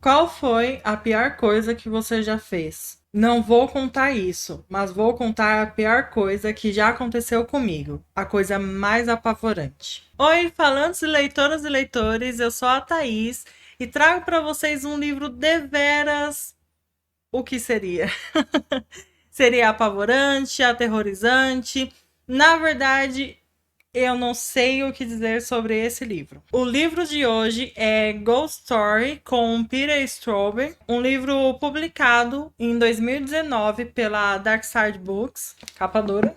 Qual foi a pior coisa que você já fez? Não vou contar isso, mas vou contar a pior coisa que já aconteceu comigo. A coisa mais apavorante. Oi, falantes, leitoras e leitores, eu sou a Thaís e trago para vocês um livro deveras. O que seria? Seria apavorante, aterrorizante. Na verdade, eu não sei o que dizer sobre esse livro. O livro de hoje é Ghost Story com Peter Straub, um livro publicado em 2019 pela Dark Side Books, capa dura.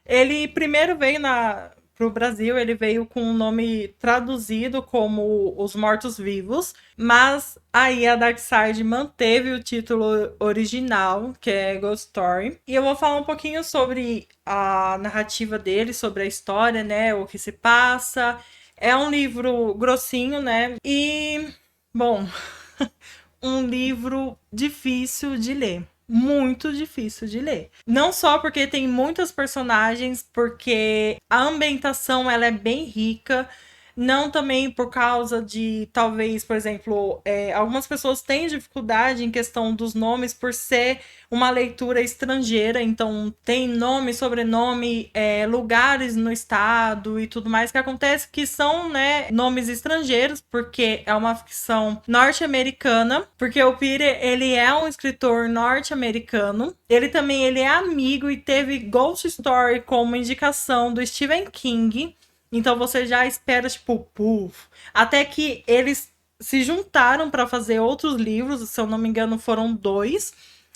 Ele primeiro veio para o Brasil, ele veio com um nome traduzido como Os Mortos-Vivos, mas aí a Darkside manteve o título original, que é Ghost Story. E eu vou falar um pouquinho sobre a narrativa dele, sobre a história, né, o que se passa. É um livro grossinho, né? E, bom, um livro difícil de ler. Muito difícil de ler. Não só porque tem muitas personagens, porque a ambientação ela é bem rica. Não também por causa de, talvez, por exemplo, algumas pessoas têm dificuldade em questão dos nomes por ser uma leitura estrangeira, então tem nome, sobrenome, lugares no estado e tudo mais que acontece que são, né, nomes estrangeiros, porque é uma ficção norte-americana, porque o Peter, ele é um escritor norte-americano, ele é amigo e teve Ghost Story como indicação do Stephen King. Então você já espera, tipo, puf. Até que eles se juntaram para fazer outros livros, se eu não me engano, foram dois.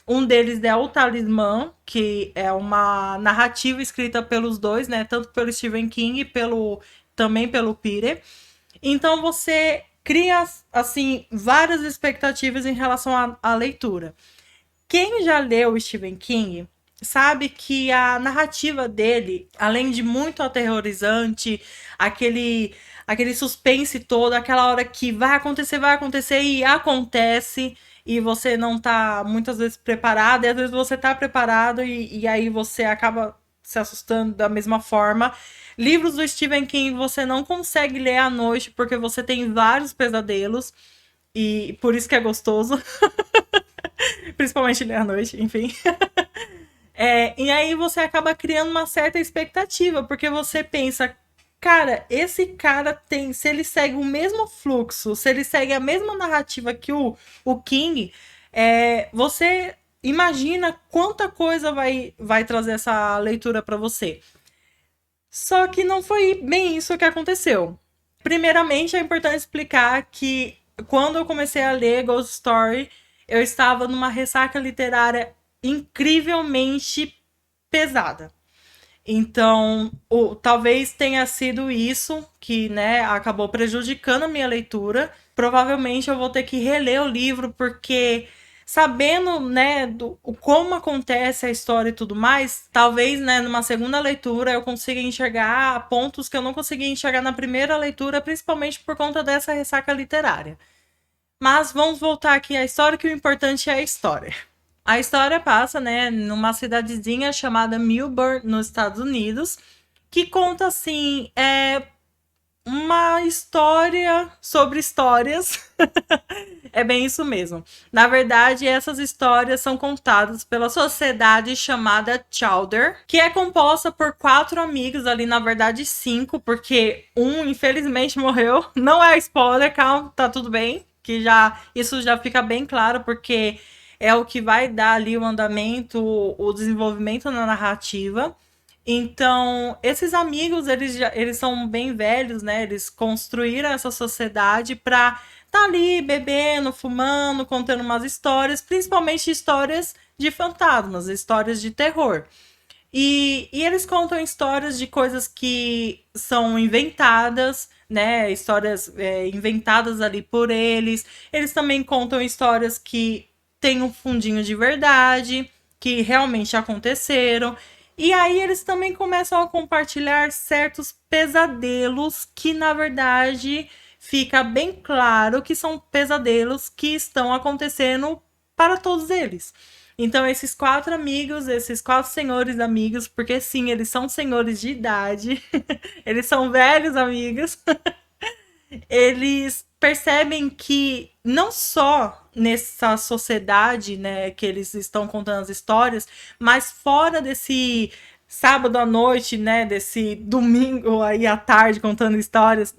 Um deles é O Talismã, que é uma narrativa escrita pelos dois, né? Tanto pelo Stephen King e também pelo Peter. Então você cria, assim, várias expectativas em relação à leitura. Quem já leu Stephen King sabe que a narrativa dele, além de muito aterrorizante, aquele aquele suspense todo, aquela hora que vai acontecer e acontece e você não tá muitas vezes preparado, e às vezes você tá preparado e aí você acaba se assustando da mesma forma. Livros do Stephen King você não consegue ler à noite porque você tem vários pesadelos e por isso que é gostoso. Principalmente ler à noite, enfim. E aí você acaba criando uma certa expectativa, porque você pensa, cara, esse cara tem. Se ele segue o mesmo fluxo, se ele segue a mesma narrativa que o King, você imagina quanta coisa vai trazer essa leitura para você. Só que não foi bem isso que aconteceu. Primeiramente, é importante explicar que quando eu comecei a ler Ghost Story, eu estava numa ressaca literária incrivelmente pesada. Então, talvez tenha sido isso que, né, acabou prejudicando a minha leitura. Provavelmente eu vou ter que reler o livro porque sabendo, né, como acontece a história e tudo mais, talvez, né, numa segunda leitura eu consiga enxergar pontos que eu não consegui enxergar na primeira leitura, principalmente por conta dessa ressaca literária. Mas vamos voltar aqui à história, que o importante é a história. A história passa, né, numa cidadezinha chamada Milburn, nos Estados Unidos, que conta assim, uma história sobre histórias. É bem isso mesmo. Na verdade, essas histórias são contadas pela sociedade chamada Chowder, que é composta por quatro amigos, ali na verdade cinco, porque um infelizmente morreu. Não é spoiler, calma, tá tudo bem. Que já isso já fica bem claro, porque é o que vai dar ali o andamento, o desenvolvimento na narrativa. Então, esses amigos, eles são bem velhos, né? Eles construíram essa sociedade para tá ali bebendo, fumando, contando umas histórias, principalmente histórias de fantasmas, histórias de terror. E eles contam histórias de coisas que são inventadas, né? Histórias inventadas ali por eles. Eles também contam histórias que têm um fundinho de verdade, que realmente aconteceram. E aí eles também começam a compartilhar certos pesadelos que, na verdade, fica bem claro que são pesadelos que estão acontecendo para todos eles. Então, esses quatro amigos, esses quatro senhores amigos, porque sim, eles são senhores de idade, eles são velhos amigos, eles percebem que não só nessa sociedade, né, que eles estão contando as histórias, mas fora desse sábado à noite, né, desse domingo aí à tarde contando histórias,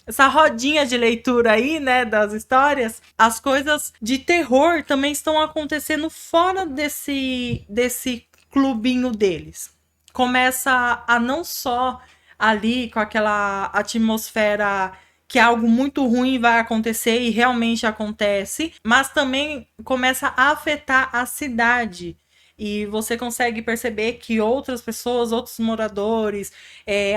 essa rodinha de leitura aí, né, das histórias, as coisas de terror também estão acontecendo fora desse clubinho deles. Começa a não só ali com aquela atmosfera que algo muito ruim vai acontecer e realmente acontece, mas também começa a afetar a cidade. E você consegue perceber que outras pessoas, outros moradores,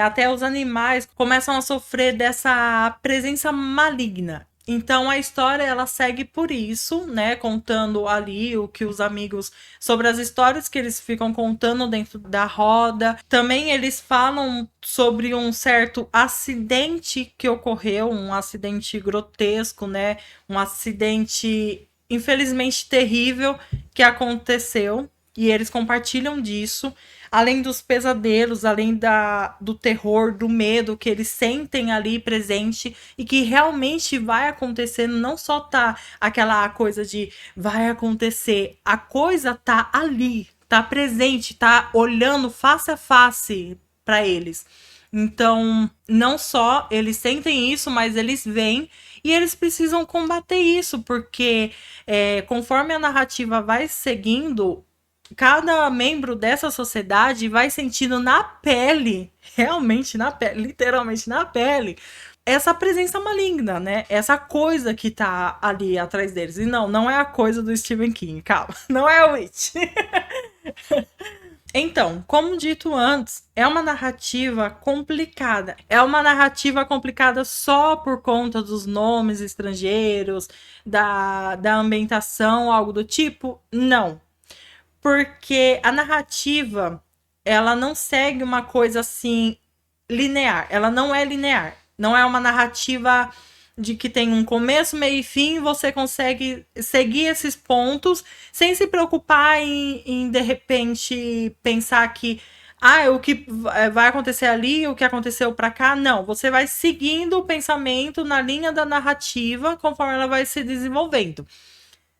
até os animais, começam a sofrer dessa presença maligna. Então a história ela segue por isso, né? Contando ali o que os amigos sobre as histórias que eles ficam contando dentro da roda. Também eles falam sobre um certo acidente que ocorreu, um acidente grotesco, né? Um acidente infelizmente terrível que aconteceu. E eles compartilham disso, além dos pesadelos, além do terror, do medo que eles sentem ali presente e que realmente vai acontecendo. Não só tá aquela coisa de vai acontecer, a coisa tá ali, tá presente, tá olhando face a face para eles. Então, não só eles sentem isso, mas eles veem e eles precisam combater isso, porque conforme a narrativa vai seguindo, cada membro dessa sociedade vai sentindo na pele, realmente na pele, literalmente na pele, essa presença maligna, né? Essa coisa que tá ali atrás deles. E não é a coisa do Stephen King, calma. Não é o It. Então, como dito antes, é uma narrativa complicada. É uma narrativa complicada só por conta dos nomes estrangeiros, da ambientação, algo do tipo? Não. Porque a narrativa, ela não segue uma coisa assim linear. Ela não é linear. Não é uma narrativa de que tem um começo, meio e fim, você consegue seguir esses pontos sem se preocupar em de repente pensar que o que vai acontecer ali, o que aconteceu para cá. Não, você vai seguindo o pensamento na linha da narrativa conforme ela vai se desenvolvendo.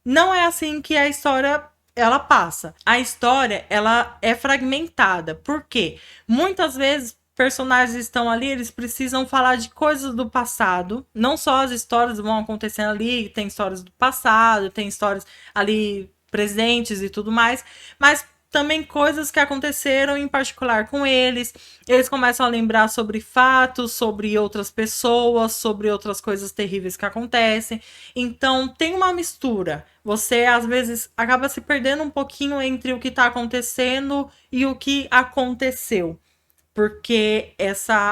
Não é assim que a história ela passa. A história ela é fragmentada. Por quê? Muitas vezes personagens estão ali, eles precisam falar de coisas do passado. Não só as histórias vão acontecendo ali, tem histórias do passado, tem histórias ali presentes e tudo mais, mas também coisas que aconteceram em particular com eles. Eles começam a lembrar sobre fatos, sobre outras pessoas, sobre outras coisas terríveis que acontecem. Então tem uma mistura. Você às vezes acaba se perdendo um pouquinho entre o que está acontecendo e o que aconteceu. Porque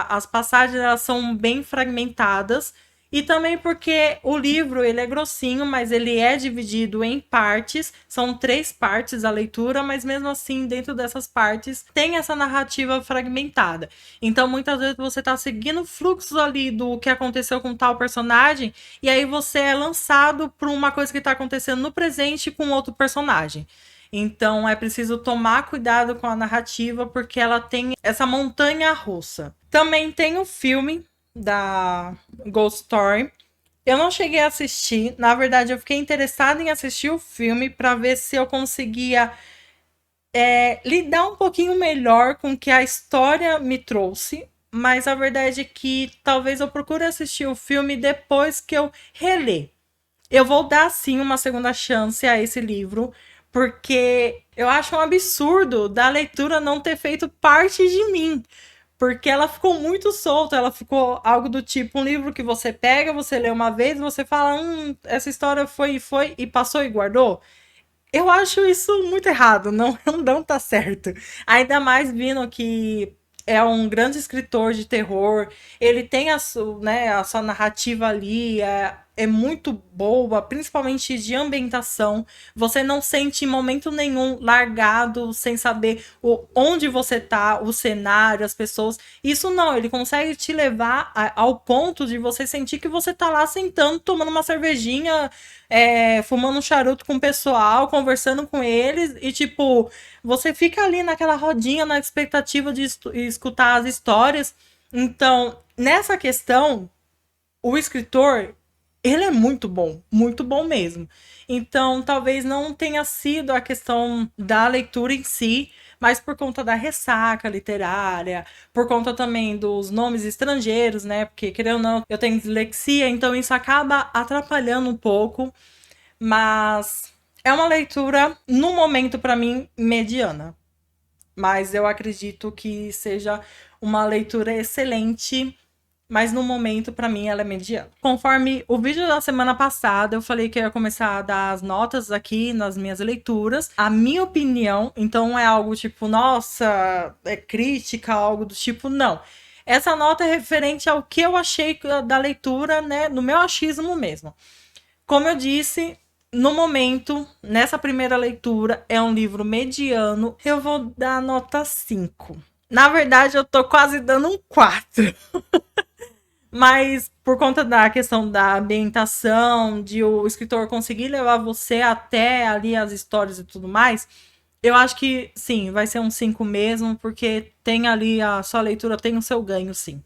as passagens elas são bem fragmentadas e também porque o livro ele é grossinho, mas ele é dividido em partes. São 3 partes a leitura, mas mesmo assim, dentro dessas partes, tem essa narrativa fragmentada. Então, muitas vezes você está seguindo fluxos ali do que aconteceu com tal personagem, e aí você é lançado para uma coisa que está acontecendo no presente com outro personagem. Então é preciso tomar cuidado com a narrativa, porque ela tem essa montanha russa. Também tem o filme da Ghost Story. Eu não cheguei a assistir, na verdade eu fiquei interessada em assistir o filme para ver se eu conseguia lidar um pouquinho melhor com o que a história me trouxe, mas a verdade é que talvez eu procure assistir o filme depois que eu reler. Eu vou dar sim uma segunda chance a esse livro, porque eu acho um absurdo da leitura não ter feito parte de mim. Porque ela ficou muito solta, ela ficou algo do tipo um livro que você pega, você lê uma vez, você fala, essa história foi e passou e guardou. Eu acho isso muito errado, não tá certo. Ainda mais vindo que é um grande escritor de terror, ele tem a sua narrativa ali, é muito boa, principalmente de ambientação. Você não sente em momento nenhum largado, sem saber onde você tá, o cenário, as pessoas. Isso não, ele consegue te levar ao ponto de você sentir que você tá lá sentando, tomando uma cervejinha, fumando um charuto com o pessoal, conversando com eles, e tipo, você fica ali naquela rodinha, na expectativa de escutar as histórias. Então, nessa questão, o escritor, ele é muito bom mesmo. Então, talvez não tenha sido a questão da leitura em si, mas por conta da ressaca literária, por conta também dos nomes estrangeiros, né? Porque, querendo ou não, eu tenho dislexia, então isso acaba atrapalhando um pouco, mas é uma leitura, no momento, para mim, mediana. Mas eu acredito que seja uma leitura excelente, mas no momento, pra mim, ela é mediana. Conforme o vídeo da semana passada, eu falei que eu ia começar a dar as notas aqui nas minhas leituras. A minha opinião, então não é algo tipo, nossa, é crítica, algo do tipo, não. Essa nota é referente ao que eu achei da leitura, né, no meu achismo mesmo. Como eu disse, no momento, nessa primeira leitura, é um livro mediano. Eu vou dar nota 5. Na verdade, eu tô quase dando um 4. Mas por conta da questão da ambientação, de o escritor conseguir levar você até ali as histórias e tudo mais, eu acho que sim, vai ser um 5 mesmo, porque tem ali a sua leitura, tem o seu ganho, sim.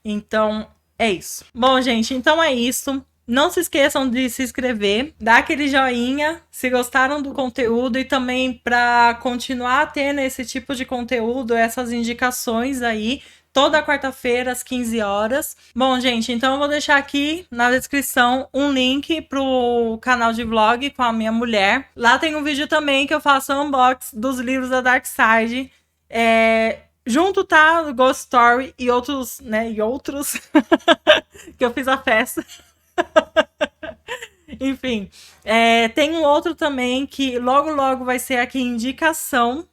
Então, é isso. Bom, gente, então é isso. Não se esqueçam de se inscrever, dar aquele joinha se gostaram do conteúdo e também para continuar tendo esse tipo de conteúdo, essas indicações aí, toda quarta-feira às 15 horas. Bom, gente, então eu vou deixar aqui na descrição um link pro canal de vlog com a minha mulher. Lá tem um vídeo também que eu faço unboxing dos livros da Dark Side. Junto tá Ghost Story e outros, né? E outros que eu fiz a festa. Enfim, tem um outro também que logo logo vai ser aqui indicação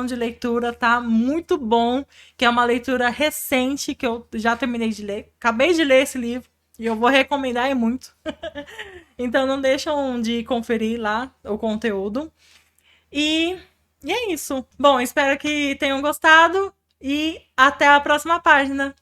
de leitura, tá? Muito bom, que é uma leitura recente que eu já terminei de ler. Acabei de ler esse livro e eu vou recomendar muito. Então não deixam de conferir lá o conteúdo. E é isso. Bom, espero que tenham gostado e até a próxima página.